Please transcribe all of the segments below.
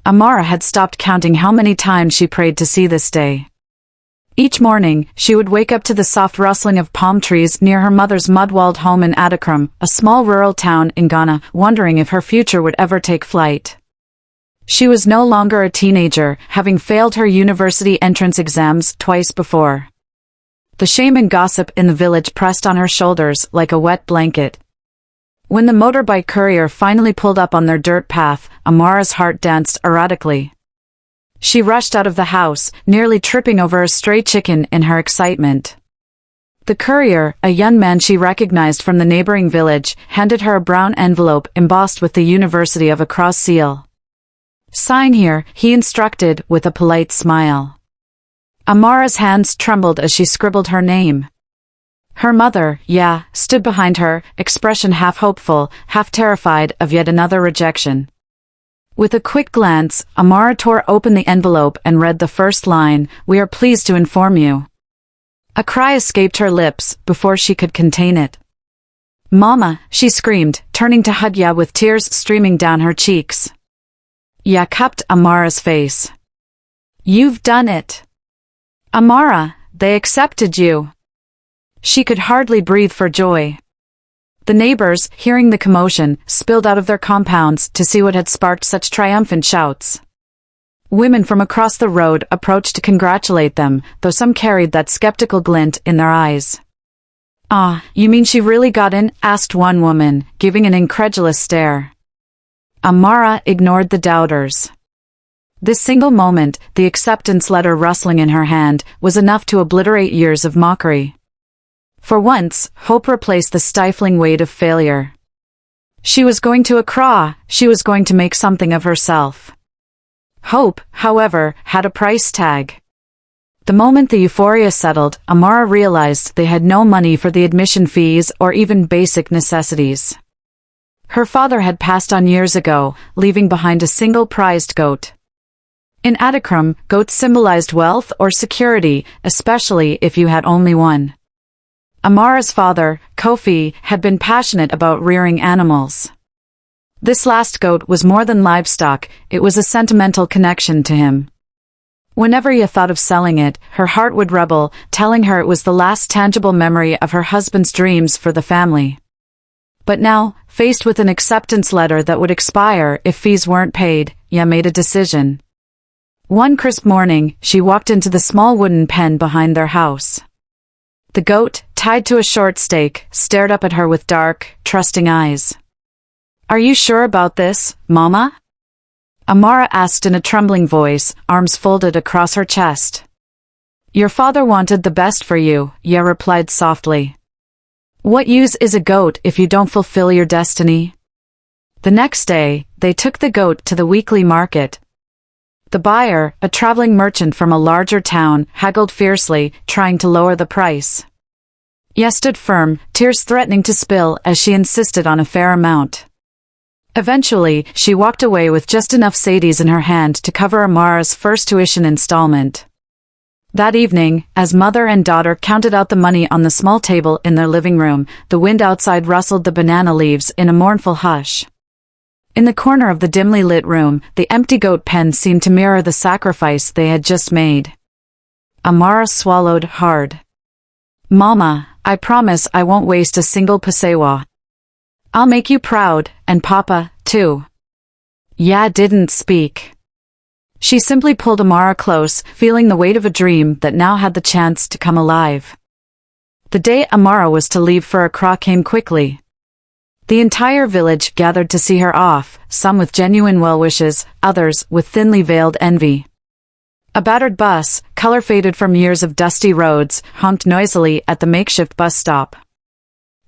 Amara had stopped counting how many times she prayed to see this day. Each morning, she would wake up to the soft rustling of palm trees near her mother's mud-walled home in Adakram, a small rural town in Ghana, wondering if her future would ever take flight. She was no longer a teenager, having failed her university entrance exams twice before. The shame and gossip in the village pressed on her shoulders like a wet blanket. When the motorbike courier finally pulled up on their dirt path, Amara's heart danced erratically. She rushed out of the house, nearly tripping over a stray chicken in her excitement. The courier, a young man she recognized from the neighboring village, handed her a brown envelope embossed with the University of Accra's seal. "Sign here," he instructed, with a polite smile. Amara's hands trembled as she scribbled her name. Her mother, stood behind her, expression half hopeful, half terrified of yet another rejection. With a quick glance, Amara tore open the envelope and read the first line, "We are pleased to inform you." A cry escaped her lips before she could contain it. "Mama," she screamed, turning to Hudya with tears streaming down her cheeks. Ya cupped Amara's face. "You've done it. Amara, they accepted you." She could hardly breathe for joy. The neighbors, hearing the commotion, spilled out of their compounds to see what had sparked such triumphant shouts. Women from across the road approached to congratulate them, though some carried that skeptical glint in their eyes. "Ah, you mean she really got in?" asked one woman, giving an incredulous stare. Amara ignored the doubters. This single moment, the acceptance letter rustling in her hand, was enough to obliterate years of mockery. For once, hope replaced the stifling weight of failure. She was going to Accra, she was going to make something of herself. Hope, however, had a price tag. The moment the euphoria settled, Amara realized they had no money for the admission fees or even basic necessities. Her father had passed on years ago, leaving behind a single prized goat. In Adakram, goats symbolized wealth or security, especially if you had only one. Amara's father, Kofi, had been passionate about rearing animals. This last goat was more than livestock, it was a sentimental connection to him. Whenever he thought of selling it, her heart would rebel, telling her it was the last tangible memory of her husband's dreams for the family. But now, faced with an acceptance letter that would expire if fees weren't paid, Ya made a decision. One crisp morning, she walked into the small wooden pen behind their house. The goat, tied to a short stake, stared up at her with dark, trusting eyes. "Are you sure about this, Mama?" Amara asked in a trembling voice, arms folded across her chest. "Your father wanted the best for you," Ya replied softly. "What use is a goat if you don't fulfill your destiny?" The next day, they took the goat to the weekly market. The buyer, a traveling merchant from a larger town, haggled fiercely, trying to lower the price. Ya stood firm, tears threatening to spill as she insisted on a fair amount. Eventually, she walked away with just enough sadies in her hand to cover Amara's first tuition installment. That evening, as mother and daughter counted out the money on the small table in their living room, the wind outside rustled the banana leaves in a mournful hush. In the corner of the dimly lit room, the empty goat pen seemed to mirror the sacrifice they had just made. Amara swallowed hard. "Mama, I promise I won't waste a single pasewa. I'll make you proud, and Papa, too." Ya didn't speak. She simply pulled Amara close, feeling the weight of a dream that now had the chance to come alive. The day Amara was to leave for Accra came quickly. The entire village gathered to see her off, some with genuine well-wishes, others with thinly veiled envy. A battered bus, color-faded from years of dusty roads, honked noisily at the makeshift bus stop.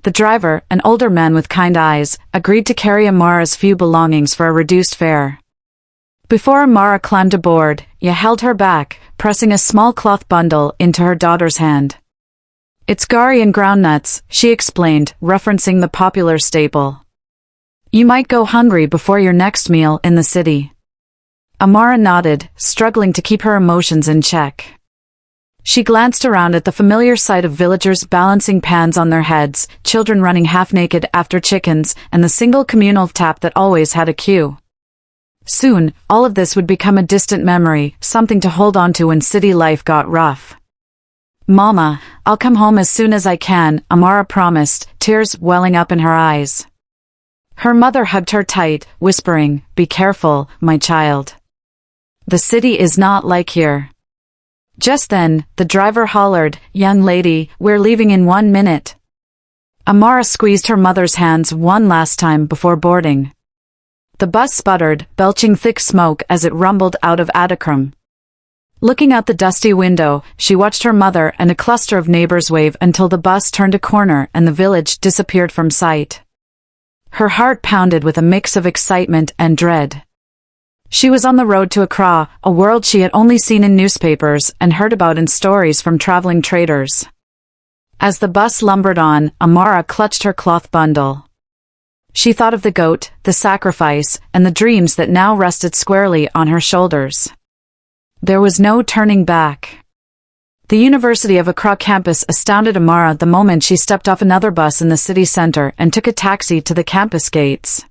The driver, an older man with kind eyes, agreed to carry Amara's few belongings for a reduced fare. Before Amara climbed aboard, Ya held her back, pressing a small cloth bundle into her daughter's hand. "It's gari and groundnuts," she explained, referencing the popular staple. "You might go hungry before your next meal in the city." Amara nodded, struggling to keep her emotions in check. She glanced around at the familiar sight of villagers balancing pans on their heads, children running half-naked after chickens, and the single communal tap that always had a queue. Soon, all of this would become a distant memory, something to hold on to when city life got rough. "Mama, I'll come home as soon as I can," Amara promised, tears welling up in her eyes. Her mother hugged her tight, whispering, "Be careful, my child. The city is not like here." Just then, the driver hollered, "Young lady, we're leaving in 1 minute." Amara squeezed her mother's hands one last time before boarding. The bus sputtered, belching thick smoke as it rumbled out of Adikram. Looking out the dusty window, she watched her mother and a cluster of neighbors wave until the bus turned a corner and the village disappeared from sight. Her heart pounded with a mix of excitement and dread. She was on the road to Accra, a world she had only seen in newspapers and heard about in stories from traveling traders. As the bus lumbered on, Amara clutched her cloth bundle. She thought of the goat, the sacrifice, and the dreams that now rested squarely on her shoulders. There was no turning back. The University of Accra campus astounded Amara the moment she stepped off another bus in the city center and took a taxi to the campus gates.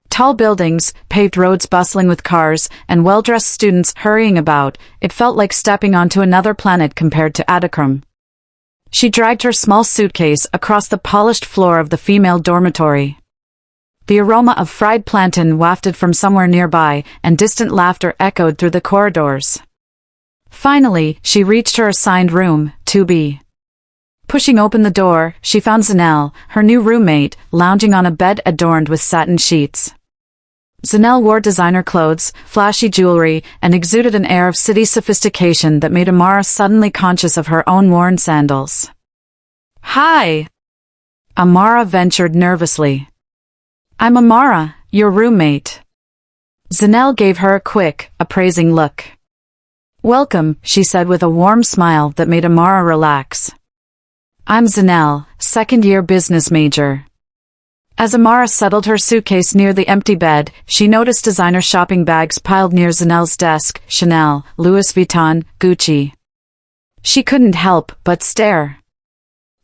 Tall buildings, paved roads bustling with cars, and well-dressed students hurrying about, it felt like stepping onto another planet compared to Adikram. She dragged her small suitcase across the polished floor of the female dormitory. The aroma of fried plantain wafted from somewhere nearby, and distant laughter echoed through the corridors. Finally, she reached her assigned room, 2B. Pushing open the door, she found Zanel, her new roommate, lounging on a bed adorned with satin sheets. Zanel wore designer clothes, flashy jewelry, and exuded an air of city sophistication that made Amara suddenly conscious of her own worn sandals. "Hi!" Amara ventured nervously. "I'm Amara, your roommate." Zanel gave her a quick, appraising look. "Welcome," she said with a warm smile that made Amara relax. "I'm Zanel, second-year business major." As Amara settled her suitcase near the empty bed, she noticed designer shopping bags piled near Zanel's desk, Chanel, Louis Vuitton, Gucci. She couldn't help but stare.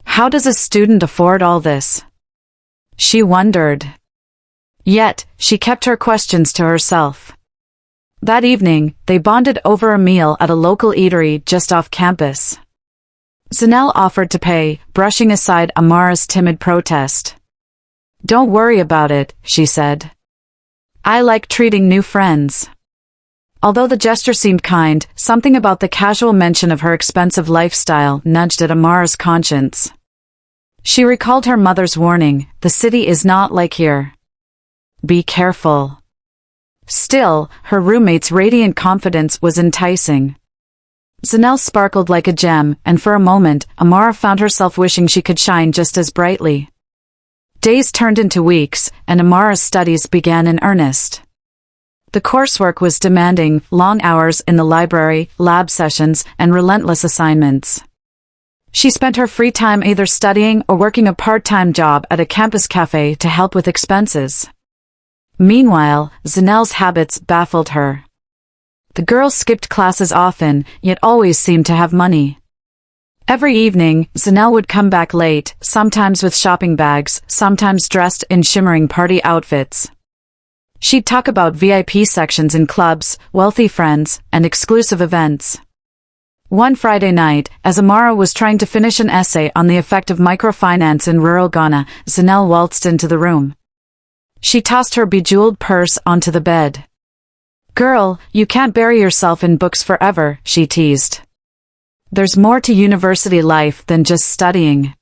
How does a student afford all this? She wondered. Yet, she kept her questions to herself. That evening, they bonded over a meal at a local eatery just off campus. Zanel offered to pay, brushing aside Amara's timid protest. "Don't worry about it," she said. "I like treating new friends." Although the gesture seemed kind, something about the casual mention of her expensive lifestyle nudged at Amara's conscience. She recalled her mother's warning, "The city is not like here. Be careful." Still, her roommate's radiant confidence was enticing. Zanel sparkled like a gem, and for a moment, Amara found herself wishing she could shine just as brightly. Days turned into weeks, and Amara's studies began in earnest. The coursework was demanding, long hours in the library, lab sessions, and relentless assignments. She spent her free time either studying or working a part-time job at a campus cafe to help with expenses. Meanwhile, Zanel's habits baffled her. The girl skipped classes often, yet always seemed to have money. Every evening, Zanel would come back late, sometimes with shopping bags, sometimes dressed in shimmering party outfits. She'd talk about VIP sections in clubs, wealthy friends, and exclusive events. One Friday night, as Amara was trying to finish an essay on the effect of microfinance in rural Ghana, Zanel waltzed into the room. She tossed her bejeweled purse onto the bed. "Girl, you can't bury yourself in books forever," she teased. "There's more to university life than just studying."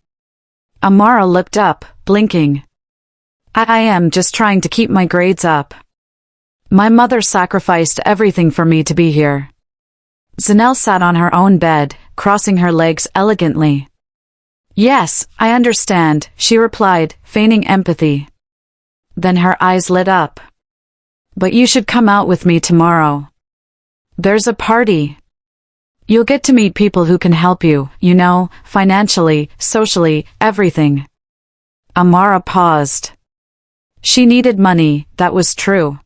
Amara looked up, blinking. I am just trying to keep my grades up. My mother sacrificed everything for me to be here." Zanel sat on her own bed, crossing her legs elegantly. "Yes, I understand," she replied, feigning empathy. Then her eyes lit up. "But you should come out with me tomorrow. There's a party. You'll get to meet people who can help you, you know, financially, socially, everything." Amara paused. She needed money, that was true.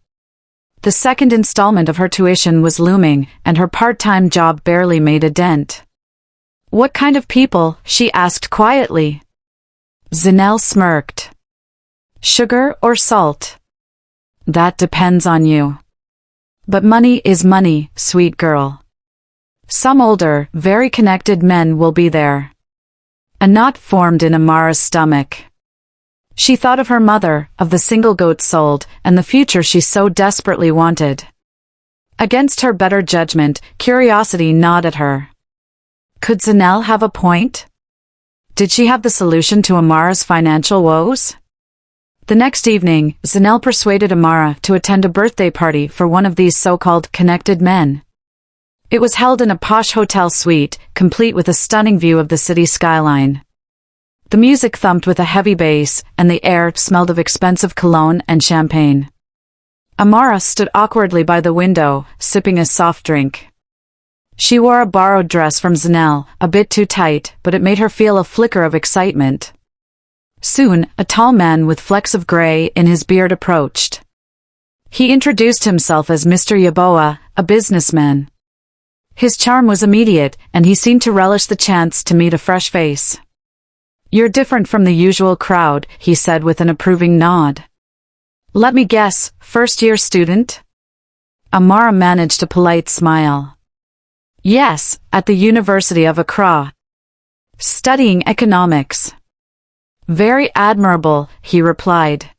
The second installment of her tuition was looming, and her part-time job barely made a dent. "What kind of people?" she asked quietly. Zanel smirked. "Sugar or salt? That depends on you." But money is money, sweet girl. Some older, very connected men will be there. A knot formed in Amara's stomach. She thought of her mother, of the single goat sold, and the future she so desperately wanted. Against her better judgment, curiosity gnawed at her. Could Zanel have a point? Did she have the solution to Amara's financial woes? The next evening, Zanel persuaded Amara to attend a birthday party for one of these so-called connected men. It was held in a posh hotel suite, complete with a stunning view of the city skyline. The music thumped with a heavy bass, and the air smelled of expensive cologne and champagne. Amara stood awkwardly by the window, sipping a soft drink. She wore a borrowed dress from Zanel, a bit too tight, but it made her feel a flicker of excitement. Soon, a tall man with flecks of gray in his beard approached. He introduced himself as Mr. Yaboa, a businessman. His charm was immediate, and he seemed to relish the chance to meet a fresh face. "You're different from the usual crowd," he said with an approving nod. "Let me guess, first-year student?" Amara managed a polite smile. "Yes, at the University of Accra. Studying economics." "Very admirable," he replied.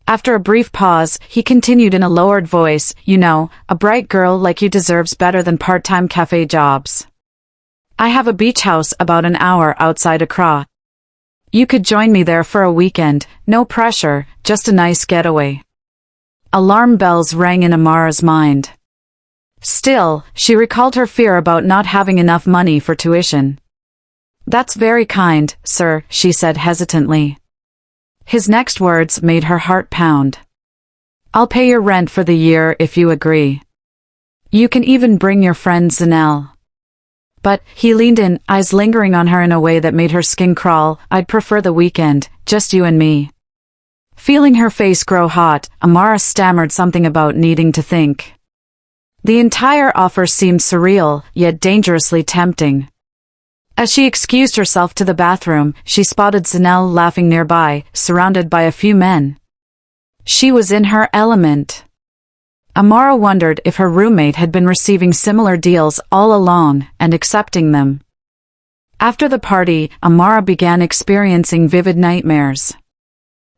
After a brief pause, he continued in a lowered voice, "You know, a bright girl like you deserves better than part-time cafe jobs. I have a beach house about an hour outside Accra. You could join me there for a weekend, no pressure, just a nice getaway." Alarm bells rang in Amara's mind. Still, she recalled her fear about not having enough money for tuition. "That's very kind, sir," she said hesitantly. His next words made her heart pound. "I'll pay your rent for the year if you agree. You can even bring your friend Zanel." But, he leaned in, eyes lingering on her in a way that made her skin crawl, "I'd prefer the weekend, just you and me." Feeling her face grow hot, Amara stammered something about needing to think. The entire offer seemed surreal, yet dangerously tempting. As she excused herself to the bathroom, she spotted Zanel laughing nearby, surrounded by a few men. She was in her element. Amara wondered if her roommate had been receiving similar deals all along and accepting them. After the party, Amara began experiencing vivid nightmares.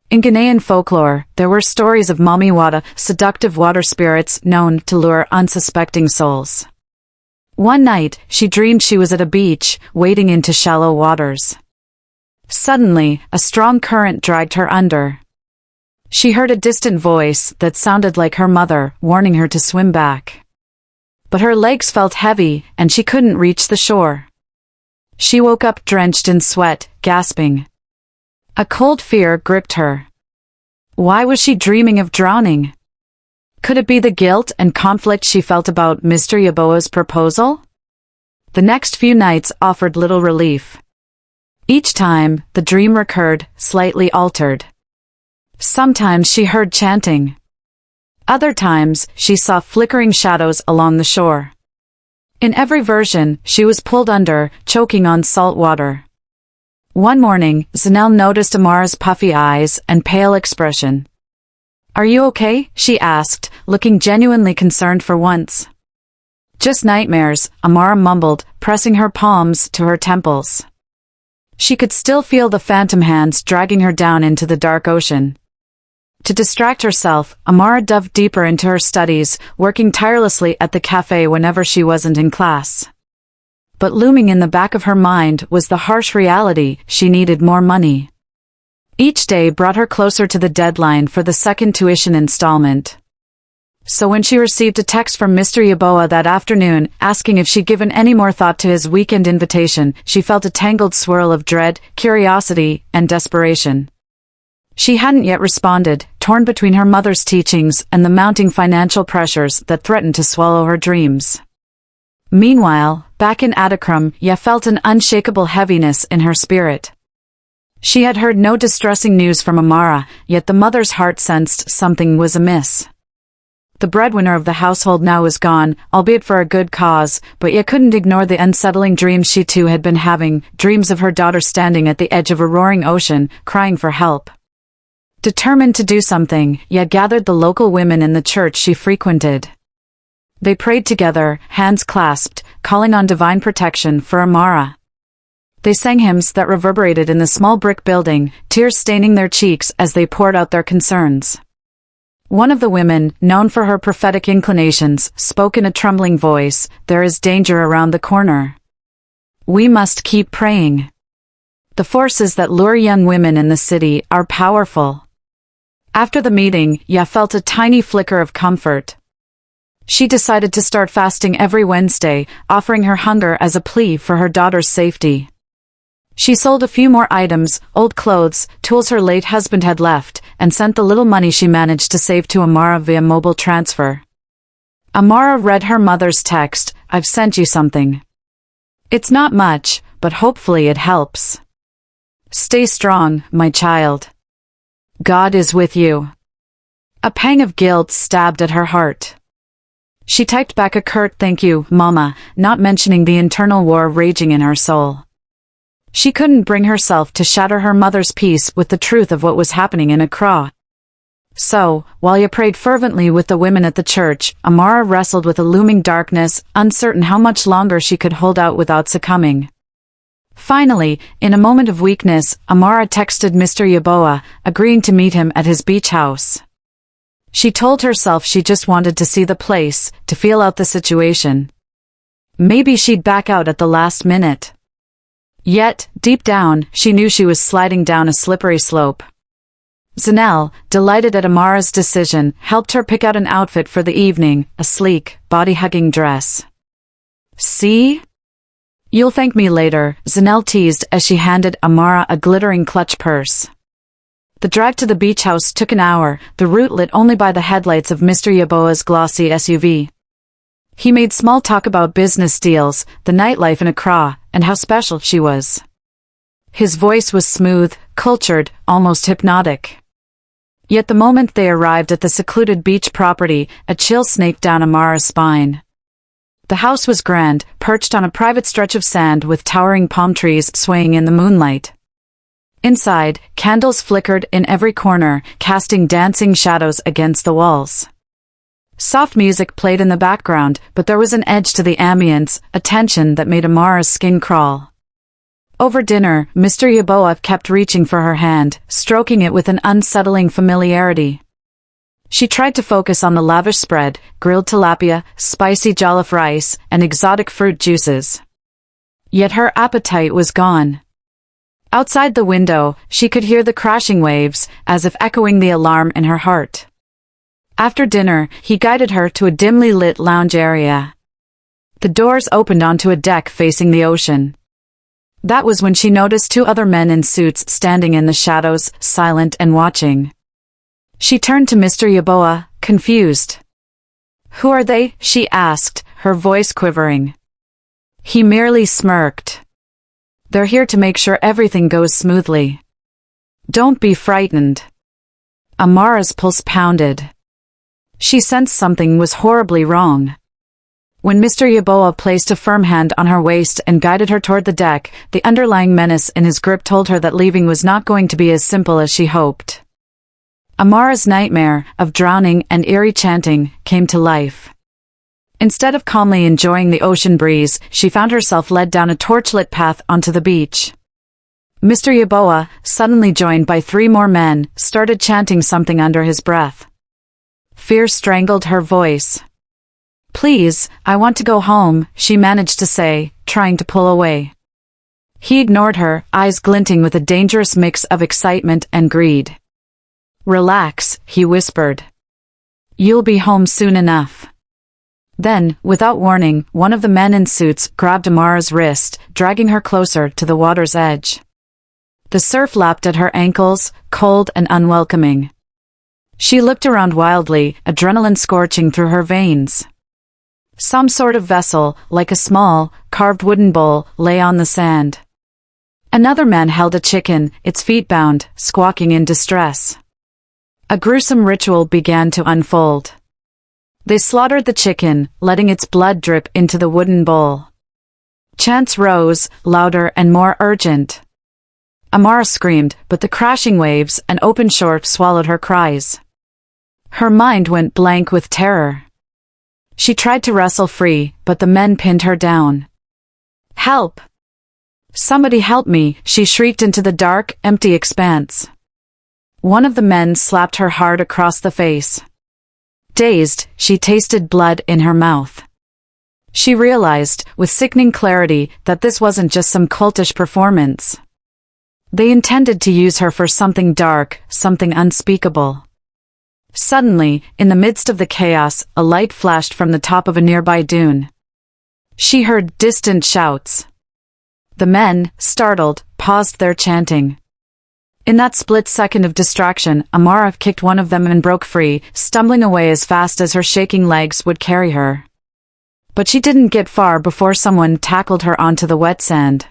In Ghanaian folklore, there were stories of mamiwata, seductive water spirits known to lure unsuspecting souls. One night, she dreamed she was at a beach, wading into shallow waters. Suddenly, a strong current dragged her under. She heard a distant voice that sounded like her mother, warning her to swim back. But her legs felt heavy, and she couldn't reach the shore. She woke up drenched in sweat, gasping. A cold fear gripped her. Why was she dreaming of drowning? Could it be the guilt and conflict she felt about Mr. Yaboa's proposal? The next few nights offered little relief. Each time, the dream recurred, slightly altered. Sometimes she heard chanting. Other times, she saw flickering shadows along the shore. In every version, she was pulled under, choking on salt water. One morning, Zanel noticed Amara's puffy eyes and pale expression. "Are you okay?" she asked, looking genuinely concerned for once. "Just nightmares," Amara mumbled, pressing her palms to her temples. She could still feel the phantom hands dragging her down into the dark ocean. To distract herself, Amara dove deeper into her studies, working tirelessly at the cafe whenever she wasn't in class. But looming in the back of her mind was the harsh reality: she needed more money. Each day brought her closer to the deadline for the second tuition installment. So when she received a text from Mr. Yaboa that afternoon, asking if she'd given any more thought to his weekend invitation, she felt a tangled swirl of dread, curiosity, and desperation. She hadn't yet responded, torn between her mother's teachings and the mounting financial pressures that threatened to swallow her dreams. Meanwhile, back in Adikram, Ye felt an unshakable heaviness in her spirit. She had heard no distressing news from Amara, yet the mother's heart sensed something was amiss. The breadwinner of the household now was gone, albeit for a good cause, but Ye couldn't ignore the unsettling dreams she too had been having, dreams of her daughter standing at the edge of a roaring ocean, crying for help. Determined to do something, Ye gathered the local women in the church she frequented. They prayed together, hands clasped, calling on divine protection for Amara. They sang hymns that reverberated in the small brick building, tears staining their cheeks as they poured out their concerns. One of the women, known for her prophetic inclinations, spoke in a trembling voice, "There is danger around the corner. We must keep praying. The forces that lure young women in the city are powerful." After the meeting, Ya felt a tiny flicker of comfort. She decided to start fasting every Wednesday, offering her hunger as a plea for her daughter's safety. She sold a few more items, old clothes, tools her late husband had left, and sent the little money she managed to save to Amara via mobile transfer. Amara read her mother's text, "I've sent you something. It's not much, but hopefully it helps. Stay strong, my child. God is with you." A pang of guilt stabbed at her heart. She typed back a curt "Thank you, Mama," not mentioning the internal war raging in her soul. She couldn't bring herself to shatter her mother's peace with the truth of what was happening in Accra. So, while Ya prayed fervently with the women at the church, Amara wrestled with a looming darkness, uncertain how much longer she could hold out without succumbing. Finally, in a moment of weakness, Amara texted Mr. Yeboah, agreeing to meet him at his beach house. She told herself she just wanted to see the place, to feel out the situation. Maybe she'd back out at the last minute. Yet, deep down, she knew she was sliding down a slippery slope. Zanel, delighted at Amara's decision, helped her pick out an outfit for the evening, a sleek, body-hugging dress. "See? You'll thank me later," Zanel teased as she handed Amara a glittering clutch purse. The drive to the beach house took an hour, the route lit only by the headlights of Mr. Yeboah's glossy SUV. He made small talk about business deals, the nightlife in Accra, and how special she was. His voice was smooth, cultured, almost hypnotic. Yet the moment they arrived at the secluded beach property, a chill snaked down Amara's spine. The house was grand, perched on a private stretch of sand with towering palm trees swaying in the moonlight. Inside, candles flickered in every corner, casting dancing shadows against the walls. Soft music played in the background, but there was an edge to the ambience, a tension that made Amara's skin crawl. Over dinner, Mr. Yeboah kept reaching for her hand, stroking it with an unsettling familiarity. She tried to focus on the lavish spread, grilled tilapia, spicy jollof rice, and exotic fruit juices. Yet her appetite was gone. Outside the window, she could hear the crashing waves, as if echoing the alarm in her heart. After dinner, he guided her to a dimly lit lounge area. The doors opened onto a deck facing the ocean. That was when she noticed two other men in suits standing in the shadows, silent and watching. She turned to Mr. Yeboah, confused. "Who are they?" she asked, her voice quivering. He merely smirked. "They're here to make sure everything goes smoothly. Don't be frightened." Amara's pulse pounded. She sensed something was horribly wrong. When Mr. Yeboah placed a firm hand on her waist and guided her toward the deck, the underlying menace in his grip told her that leaving was not going to be as simple as she hoped. Amara's nightmare, of drowning and eerie chanting, came to life. Instead of calmly enjoying the ocean breeze, she found herself led down a torchlit path onto the beach. Mr. Yeboah, suddenly joined by three more men, started chanting something under his breath. Fear strangled her voice. "Please, I want to go home," she managed to say, trying to pull away. He ignored her, eyes glinting with a dangerous mix of excitement and greed. "Relax," he whispered. "You'll be home soon enough." Then, without warning, one of the men in suits grabbed Amara's wrist, dragging her closer to the water's edge. The surf lapped at her ankles, cold and unwelcoming. She looked around wildly, adrenaline scorching through her veins. Some sort of vessel, like a small, carved wooden bowl, lay on the sand. Another man held a chicken, its feet bound, squawking in distress. A gruesome ritual began to unfold. They slaughtered the chicken, letting its blood drip into the wooden bowl. Chants rose, louder and more urgent. Amara screamed, but the crashing waves and open shore swallowed her cries. Her mind went blank with terror. She tried to wrestle free, but the men pinned her down. "Help! Somebody help me," she shrieked into the dark, empty expanse. One of the men slapped her hard across the face. Dazed, she tasted blood in her mouth. She realized, with sickening clarity, that this wasn't just some cultish performance. They intended to use her for something dark, something unspeakable. Suddenly, in the midst of the chaos, a light flashed from the top of a nearby dune. She heard distant shouts. The men, startled, paused their chanting. In that split second of distraction, Amara kicked one of them and broke free, stumbling away as fast as her shaking legs would carry her. But she didn't get far before someone tackled her onto the wet sand.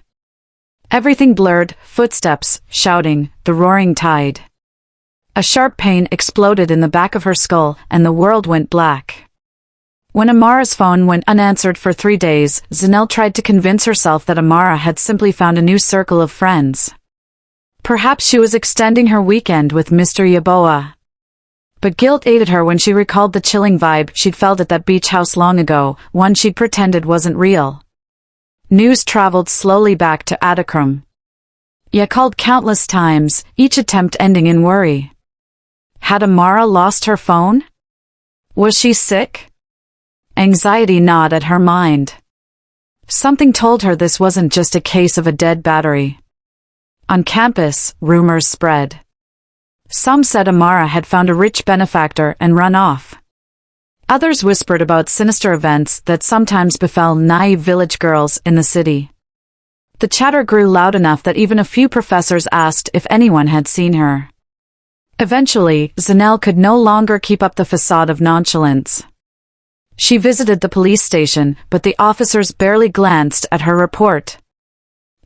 Everything blurred, footsteps, shouting, the roaring tide. A sharp pain exploded in the back of her skull, and the world went black. When Amara's phone went unanswered for 3 days, Zanelle tried to convince herself that Amara had simply found a new circle of friends. Perhaps she was extending her weekend with Mr. Yaboa. But guilt ate at her when she recalled the chilling vibe she'd felt at that beach house long ago, one she'd pretended wasn't real. News traveled slowly back to Adikram. Ya called countless times, each attempt ending in worry. Had Amara lost her phone? Was she sick? Anxiety gnawed at her mind. Something told her this wasn't just a case of a dead battery. On campus, rumors spread. Some said Amara had found a rich benefactor and run off. Others whispered about sinister events that sometimes befell naive village girls in the city. The chatter grew loud enough that even a few professors asked if anyone had seen her. Eventually, Zanelle could no longer keep up the facade of nonchalance. She visited the police station, but the officers barely glanced at her report.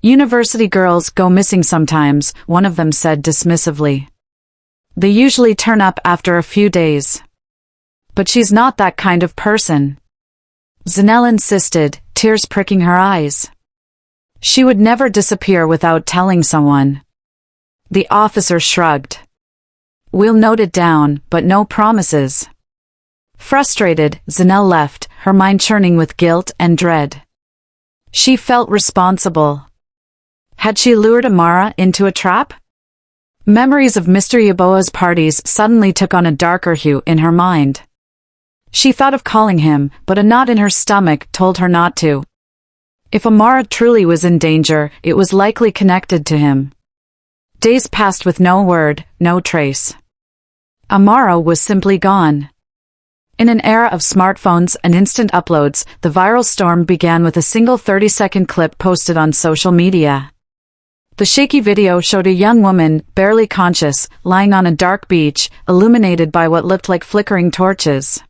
"University girls go missing sometimes," one of them said dismissively. "They usually turn up after a few days. But she's not that kind of person." Zanelle insisted, tears pricking her eyes. She would never disappear without telling someone. The officer shrugged. "We'll note it down, but no promises." Frustrated, Zanelle left, her mind churning with guilt and dread. She felt responsible. Had she lured Amara into a trap? Memories of Mr. Yaboa's parties suddenly took on a darker hue in her mind. She thought of calling him, but a knot in her stomach told her not to. If Amara truly was in danger, it was likely connected to him. Days passed with no word, no trace. Amara was simply gone. In an era of smartphones and instant uploads, the viral storm began with a single 30-second clip posted on social media. The shaky video showed a young woman, barely conscious, lying on a dark beach, illuminated by what looked like flickering torches.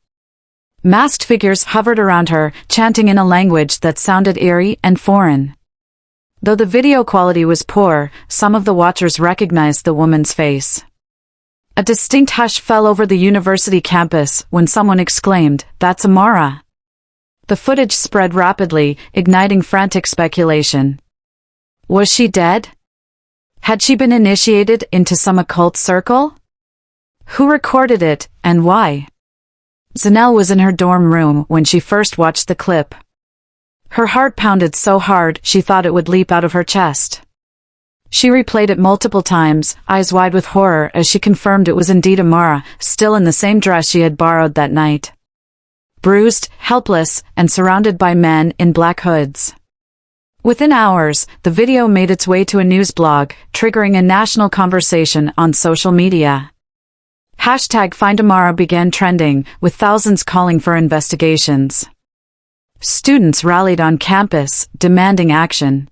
Masked figures hovered around her, chanting in a language that sounded eerie and foreign. Though the video quality was poor, some of the watchers recognized the woman's face. A distinct hush fell over the university campus when someone exclaimed, "That's Amara." The footage spread rapidly, igniting frantic speculation. Was she dead? Had she been initiated into some occult circle? Who recorded it, and why? Zanelle was in her dorm room when she first watched the clip. Her heart pounded so hard she thought it would leap out of her chest. She replayed it multiple times, eyes wide with horror as she confirmed it was indeed Amara, still in the same dress she had borrowed that night. Bruised, helpless, and surrounded by men in black hoods. Within hours, the video made its way to a news blog, triggering a national conversation on social media. #FindAmara began trending, with thousands calling for investigations. Students rallied on campus, demanding action.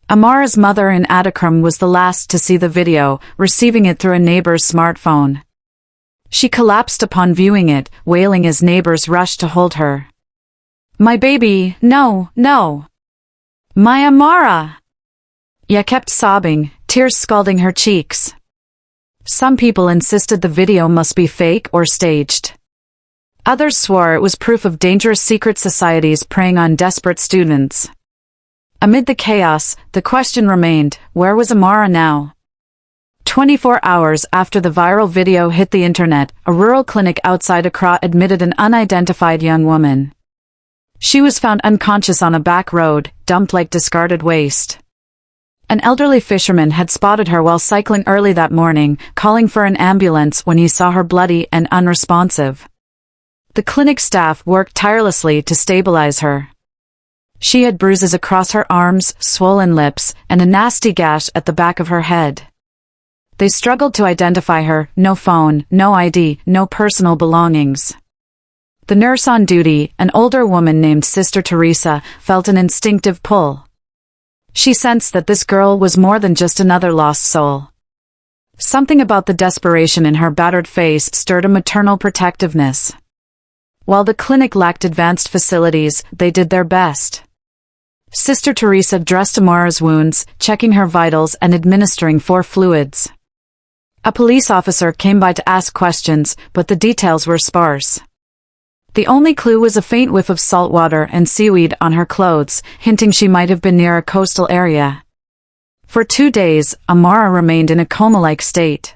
Amara's mother in Adikram was the last to see the video, receiving it through a neighbor's smartphone. She collapsed upon viewing it, wailing as neighbors rushed to hold her. "My baby, no, no! My Amara!" Ya kept sobbing, tears scalding her cheeks. Some people insisted the video must be fake or staged. Others swore it was proof of dangerous secret societies preying on desperate students. Amid the chaos, the question remained, where was Amara now? 24 hours after the viral video hit the internet, a rural clinic outside Accra admitted an unidentified young woman. She was found unconscious on a back road, dumped like discarded waste. An elderly fisherman had spotted her while cycling early that morning, calling for an ambulance when he saw her bloody and unresponsive. The clinic staff worked tirelessly to stabilize her. She had bruises across her arms, swollen lips, and a nasty gash at the back of her head. They struggled to identify her, no phone, no ID, no personal belongings. The nurse on duty, an older woman named Sister Teresa, felt an instinctive pull. She sensed that this girl was more than just another lost soul. Something about the desperation in her battered face stirred a maternal protectiveness. While the clinic lacked advanced facilities, they did their best. Sister Teresa dressed Amara's wounds, checking her vitals and administering 4 fluids. A police officer came by to ask questions, but the details were sparse. The only clue was a faint whiff of salt water and seaweed on her clothes, hinting she might have been near a coastal area. For 2 days, Amara remained in a coma-like state.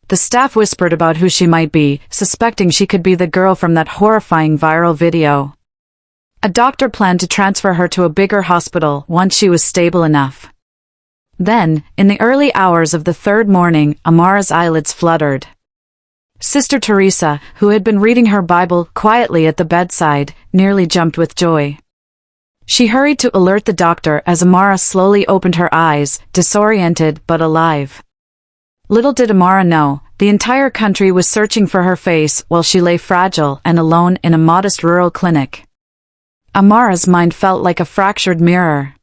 The staff whispered about who she might be, suspecting she could be the girl from that horrifying viral video. A doctor planned to transfer her to a bigger hospital once she was stable enough. Then, in the early hours of the 3rd morning, Amara's eyelids fluttered. Sister Teresa, who had been reading her Bible quietly at the bedside, nearly jumped with joy. She hurried to alert the doctor as Amara slowly opened her eyes, disoriented but alive. Little did Amara know, the entire country was searching for her face while she lay fragile and alone in a modest rural clinic. Amara's mind felt like a fractured mirror.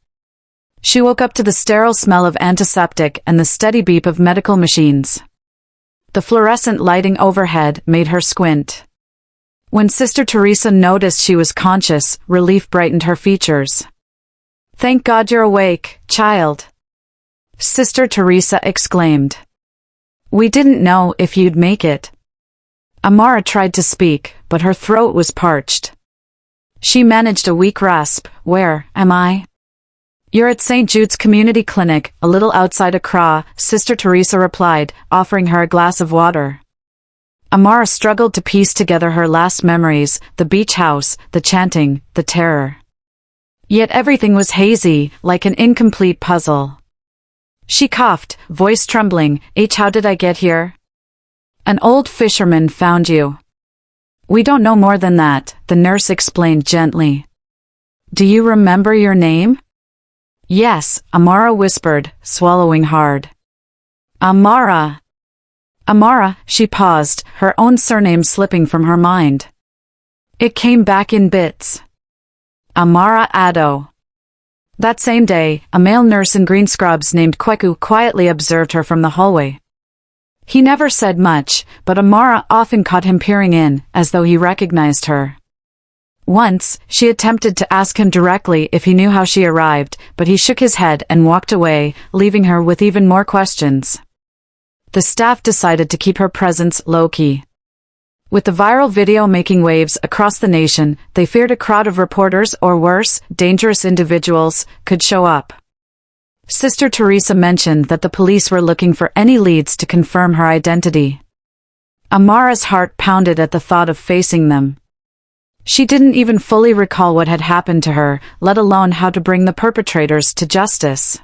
She woke up to the sterile smell of antiseptic and the steady beep of medical machines. The fluorescent lighting overhead made her squint. When Sister Teresa noticed she was conscious, relief brightened her features. "Thank God you're awake, child," Sister Teresa exclaimed. "We didn't know if you'd make it." Amara tried to speak, but her throat was parched. She managed a weak rasp. "Where am I?" "You're at St. Jude's Community Clinic, a little outside Accra," Sister Teresa replied, offering her a glass of water. Amara struggled to piece together her last memories, the beach house, the chanting, the terror. Yet everything was hazy, like an incomplete puzzle. She coughed, voice trembling. "How did I get here?" "An old fisherman found you." "We don't know more than that," the nurse explained gently. "Do you remember your name?" "Yes," Amara whispered, swallowing hard. "Amara." Amara, she paused, her own surname slipping from her mind. It came back in bits. Amara Addo. That same day, a male nurse in green scrubs named Kweku quietly observed her from the hallway. He never said much, but Amara often caught him peering in, as though he recognized her. Once, she attempted to ask him directly if he knew how she arrived, but he shook his head and walked away, leaving her with even more questions. The staff decided to keep her presence low-key. With the viral video making waves across the nation, they feared a crowd of reporters or worse, dangerous individuals, could show up. Sister Teresa mentioned that the police were looking for any leads to confirm her identity. Amara's heart pounded at the thought of facing them. She didn't even fully recall what had happened to her, let alone how to bring the perpetrators to justice.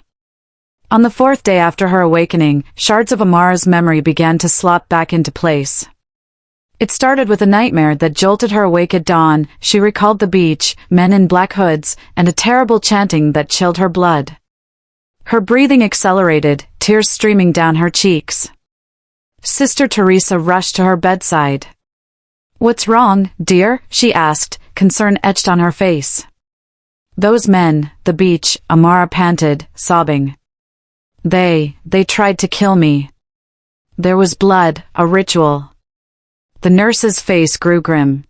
On the 4th day after her awakening, shards of Amara's memory began to slot back into place. It started with a nightmare that jolted her awake at dawn. She recalled the beach, men in black hoods, and a terrible chanting that chilled her blood. Her breathing accelerated, tears streaming down her cheeks. Sister Teresa rushed to her bedside. "What's wrong, dear?" she asked, concern etched on her face. "Those men, the beach," Amara panted, sobbing. They tried to kill me. There was blood, a ritual." The nurse's face grew grim.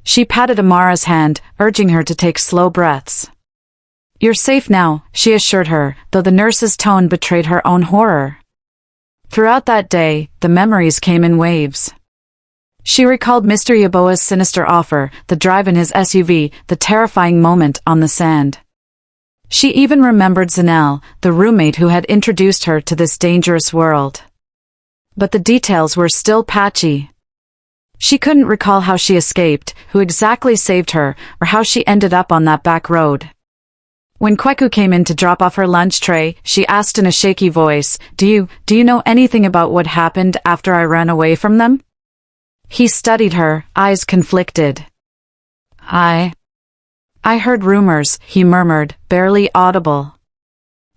She patted Amara's hand, urging her to take slow breaths. "You're safe now," she assured her, though the nurse's tone betrayed her own horror. Throughout that day, the memories came in waves. She recalled Mr. Yaboa's sinister offer, the drive in his SUV, the terrifying moment on the sand. She even remembered Zanel, the roommate who had introduced her to this dangerous world. But the details were still patchy. She couldn't recall how she escaped, who exactly saved her, or how she ended up on that back road. When Kweku came in to drop off her lunch tray, she asked in a shaky voice, Do you know anything about what happened after I ran away from them? He studied her, eyes conflicted. I heard rumors, he murmured, barely audible.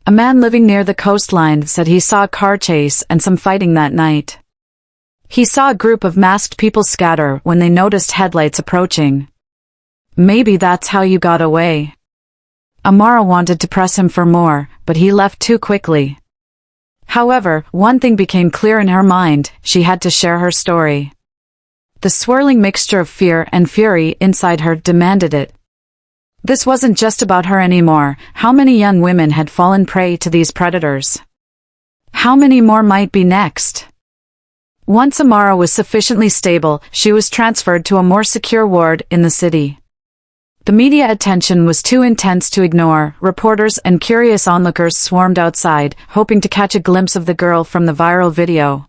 A man living near the coastline said he saw a car chase and some fighting that night. He saw a group of masked people scatter when they noticed headlights approaching. Maybe that's how you got away. Amara wanted to press him for more, but he left too quickly. However, one thing became clear in her mind: she had to share her story. The swirling mixture of fear and fury inside her demanded it. This wasn't just about her anymore. How many young women had fallen prey to these predators? How many more might be next? Once Amara was sufficiently stable, she was transferred to a more secure ward in the city. The media attention was too intense to ignore. Reporters and curious onlookers swarmed outside, hoping to catch a glimpse of the girl from the viral video.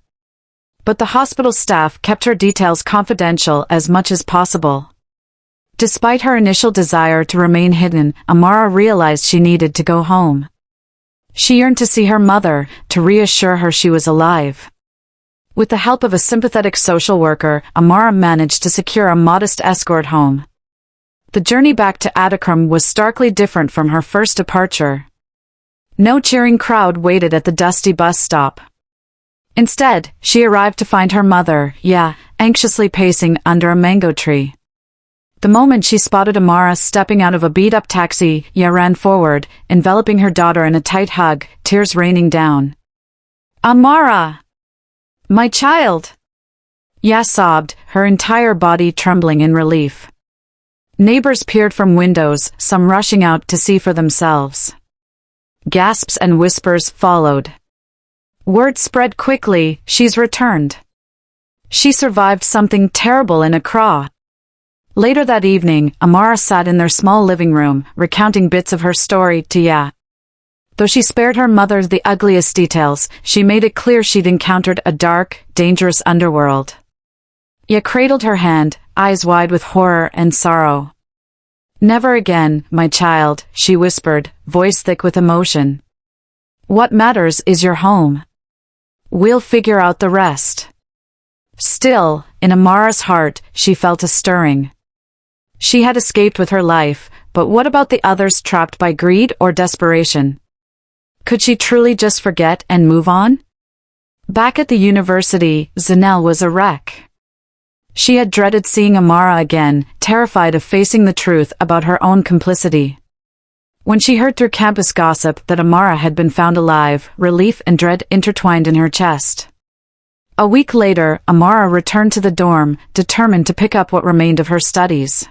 But the hospital staff kept her details confidential as much as possible. Despite her initial desire to remain hidden, Amara realized she needed to go home. She yearned to see her mother, to reassure her she was alive. With the help of a sympathetic social worker, Amara managed to secure a modest escort home. The journey back to Adikram was starkly different from her first departure. No cheering crowd waited at the dusty bus stop. Instead, she arrived to find her mother, anxiously pacing under a mango tree. The moment she spotted Amara stepping out of a beat-up taxi, ran forward, enveloping her daughter in a tight hug, tears raining down. "Amara! My child!" sobbed, her entire body trembling in relief. Neighbors peered from windows, some rushing out to see for themselves. Gasps and whispers followed. Word spread quickly: she's returned. She survived something terrible in Accra. Later that evening, Amara sat in their small living room, recounting bits of her story to Ya. Though she spared her mother the ugliest details, she made it clear she'd encountered a dark, dangerous underworld. Ya cradled her hand, eyes wide with horror and sorrow. "Never again, my child," she whispered, voice thick with emotion. "What matters is your home. We'll figure out the rest." Still, in Amara's heart, she felt a stirring. She had escaped with her life, but what about the others trapped by greed or desperation? Could she truly just forget and move on? Back at the university, Zanel was a wreck. She had dreaded seeing Amara again, terrified of facing the truth about her own complicity. When she heard through campus gossip that Amara had been found alive, relief and dread intertwined in her chest. A week later, Amara returned to the dorm, determined to pick up what remained of her studies.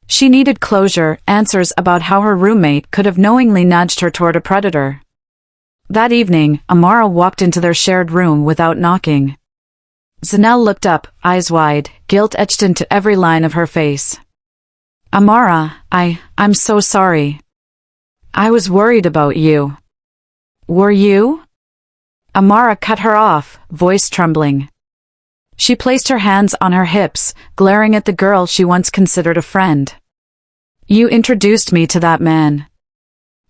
She needed closure, answers about how her roommate could have knowingly nudged her toward a predator. That evening, Amara walked into their shared room without knocking. Zanel looked up, eyes wide, guilt etched into every line of her face. "Amara, I'm so sorry. I was worried about you." "Were you?" Amara cut her off, voice trembling. She placed her hands on her hips, glaring at the girl she once considered a friend. "You introduced me to that man.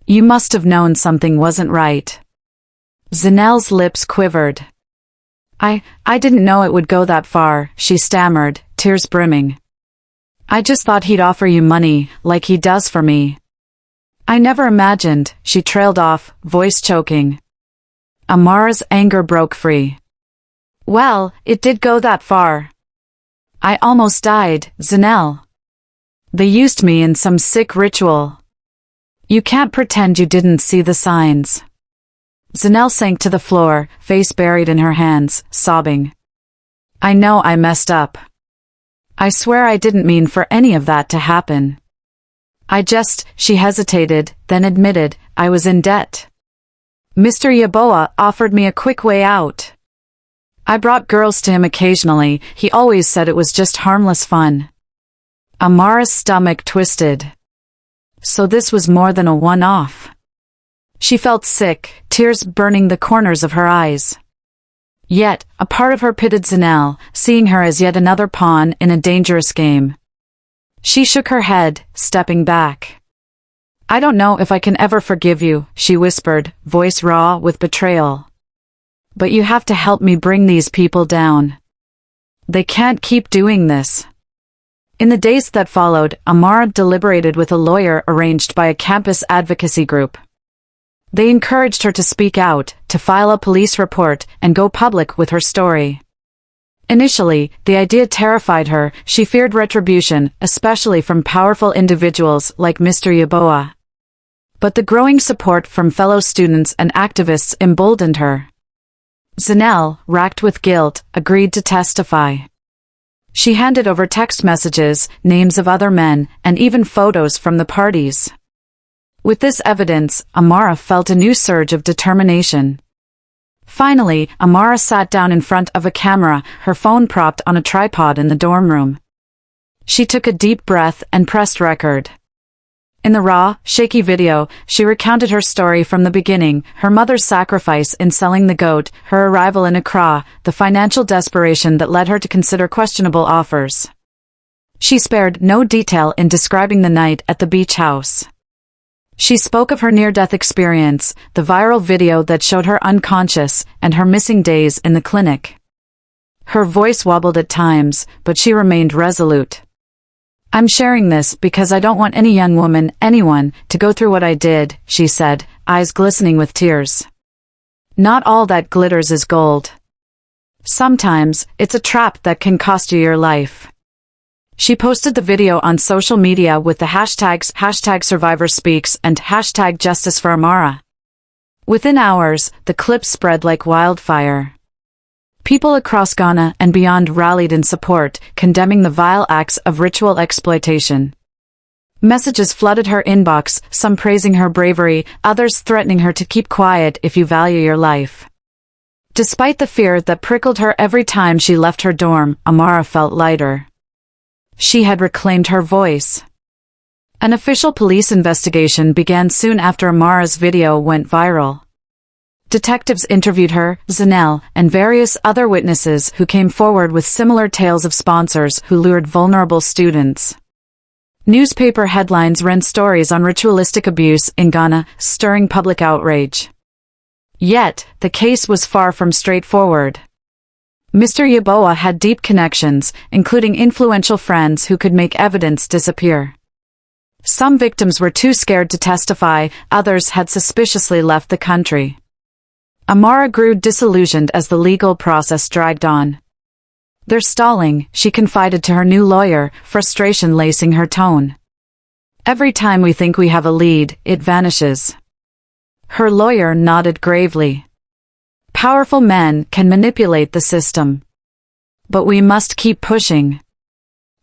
You must have known something wasn't right." Zanel's lips quivered. I didn't know it would go that far," she stammered, tears brimming. "I just thought he'd offer you money, like he does for me." "I never imagined," she trailed off, voice choking. Amara's anger broke free. "Well, it did go that far. I almost died, Zanel. They used me in some sick ritual. You can't pretend you didn't see the signs." Zanel sank to the floor, face buried in her hands, sobbing. "I know I messed up. I swear I didn't mean for any of that to happen. She hesitated, then admitted, "I was in debt. Mr. Yaboa offered me a quick way out. I brought girls to him occasionally, he always said it was just harmless fun." Amara's stomach twisted. So this was more than a one-off. She felt sick, tears burning the corners of her eyes. Yet, a part of her pitied Zanel, seeing her as yet another pawn in a dangerous game. She shook her head, stepping back. "I don't know if I can ever forgive you," she whispered, voice raw with betrayal. "But you have to help me bring these people down. They can't keep doing this." In the days that followed, Amara deliberated with a lawyer arranged by a campus advocacy group. They encouraged her to speak out, to file a police report, and go public with her story. Initially, the idea terrified her. She feared retribution, especially from powerful individuals like Mr. Yeboah. But the growing support from fellow students and activists emboldened her. Zanel, racked with guilt, agreed to testify. She handed over text messages, names of other men, and even photos from the parties. With this evidence, Amara felt a new surge of determination. Finally, Amara sat down in front of a camera, her phone propped on a tripod in the dorm room. She took a deep breath and pressed record. In the raw, shaky video, she recounted her story from the beginning, her mother's sacrifice in selling the goat, her arrival in Accra, the financial desperation that led her to consider questionable offers. She spared no detail in describing the night at the beach house. She spoke of her near-death experience, the viral video that showed her unconscious, and her missing days in the clinic. Her voice wobbled at times, but she remained resolute. "I'm sharing this because I don't want any young woman, anyone, to go through what I did," she said, eyes glistening with tears. "Not all that glitters is gold. Sometimes, it's a trap that can cost you your life." She posted the video on social media with the hashtags #SurvivorSpeaks and #JusticeForAmara. Within hours, the clip spread like wildfire. People across Ghana and beyond rallied in support, condemning the vile acts of ritual exploitation. Messages flooded her inbox, some praising her bravery, others threatening her to keep quiet if you value your life. Despite the fear that prickled her every time she left her dorm, Amara felt lighter. She had reclaimed her voice. An official police investigation began soon after Amara's video went viral. Detectives interviewed her, Zanel, and various other witnesses who came forward with similar tales of sponsors who lured vulnerable students. Newspaper headlines ran stories on ritualistic abuse in Ghana, stirring public outrage. Yet, the case was far from straightforward. Mr. Yeboah had deep connections, including influential friends who could make evidence disappear. Some victims were too scared to testify, others had suspiciously left the country. Amara grew disillusioned as the legal process dragged on. "They're stalling," she confided to her new lawyer, frustration lacing her tone. "Every time we think we have a lead, it vanishes." Her lawyer nodded gravely. "Powerful men can manipulate the system. But we must keep pushing."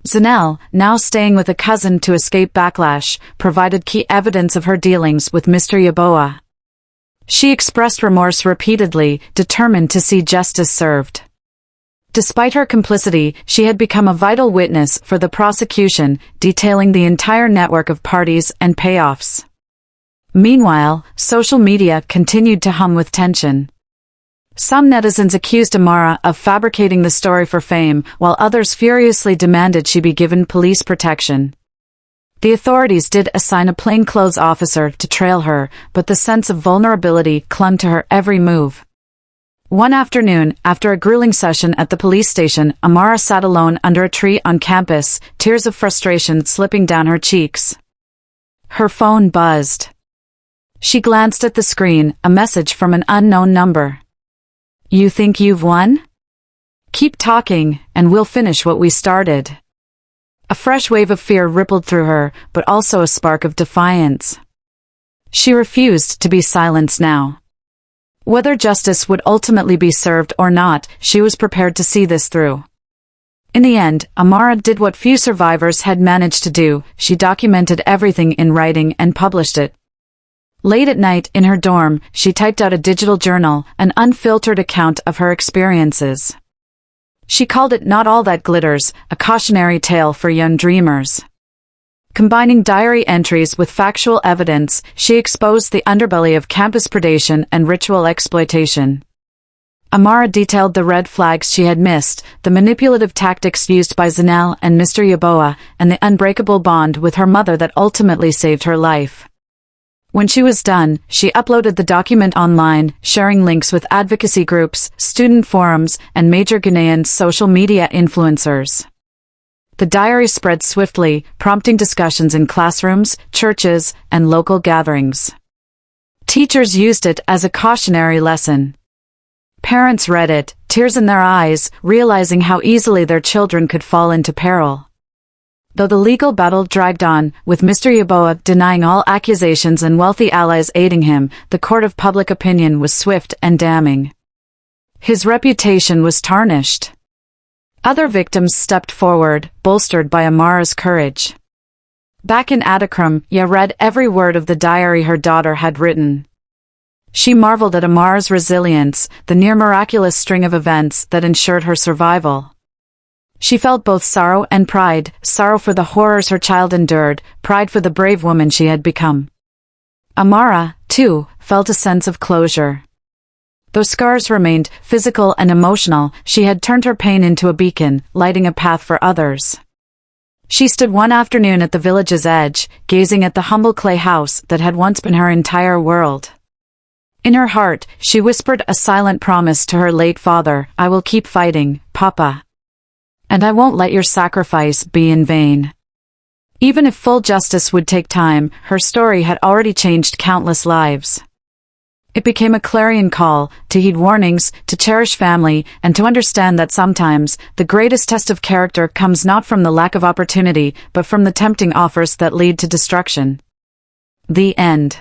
Zanel, now staying with a cousin to escape backlash, provided key evidence of her dealings with Mr. Yeboah. She expressed remorse repeatedly, determined to see justice served. Despite her complicity, she had become a vital witness for the prosecution, detailing the entire network of parties and payoffs. Meanwhile, social media continued to hum with tension. Some netizens accused Amara of fabricating the story for fame, while others furiously demanded she be given police protection. The authorities did assign a plainclothes officer to trail her, but the sense of vulnerability clung to her every move. One afternoon, after a grueling session at the police station, Amara sat alone under a tree on campus, tears of frustration slipping down her cheeks. Her phone buzzed. She glanced at the screen, a message from an unknown number. "You think you've won? Keep talking, and we'll finish what we started." A fresh wave of fear rippled through her, but also a spark of defiance. She refused to be silenced now. Whether justice would ultimately be served or not, she was prepared to see this through. In the end, Amara did what few survivors had managed to do. She documented everything in writing and published it. Late at night, in her dorm, she typed out a digital journal, an unfiltered account of her experiences. She called it "Not All That Glitters," a cautionary tale for young dreamers. Combining diary entries with factual evidence, she exposed the underbelly of campus predation and ritual exploitation. Amara detailed the red flags she had missed, the manipulative tactics used by Zanel and Mr. Yaboa, and the unbreakable bond with her mother that ultimately saved her life. When she was done, she uploaded the document online, sharing links with advocacy groups, student forums, and major Ghanaian social media influencers. The diary spread swiftly, prompting discussions in classrooms, churches, and local gatherings. Teachers used it as a cautionary lesson. Parents read it, tears in their eyes, realizing how easily their children could fall into peril. Though the legal battle dragged on, with Mr. Yaboa denying all accusations and wealthy allies aiding him, the court of public opinion was swift and damning. His reputation was tarnished. Other victims stepped forward, bolstered by Amara's courage. Back in Adikram, Ya read every word of the diary her daughter had written. She marveled at Amara's resilience, the near-miraculous string of events that ensured her survival. She felt both sorrow and pride, sorrow for the horrors her child endured, pride for the brave woman she had become. Amara, too, felt a sense of closure. Though scars remained, physical and emotional, she had turned her pain into a beacon, lighting a path for others. She stood one afternoon at the village's edge, gazing at the humble clay house that had once been her entire world. In her heart, she whispered a silent promise to her late father, "I will keep fighting, Papa. And I won't let your sacrifice be in vain." Even if full justice would take time, her story had already changed countless lives. It became a clarion call, to heed warnings, to cherish family, and to understand that sometimes, the greatest test of character comes not from the lack of opportunity, but from the tempting offers that lead to destruction. The end.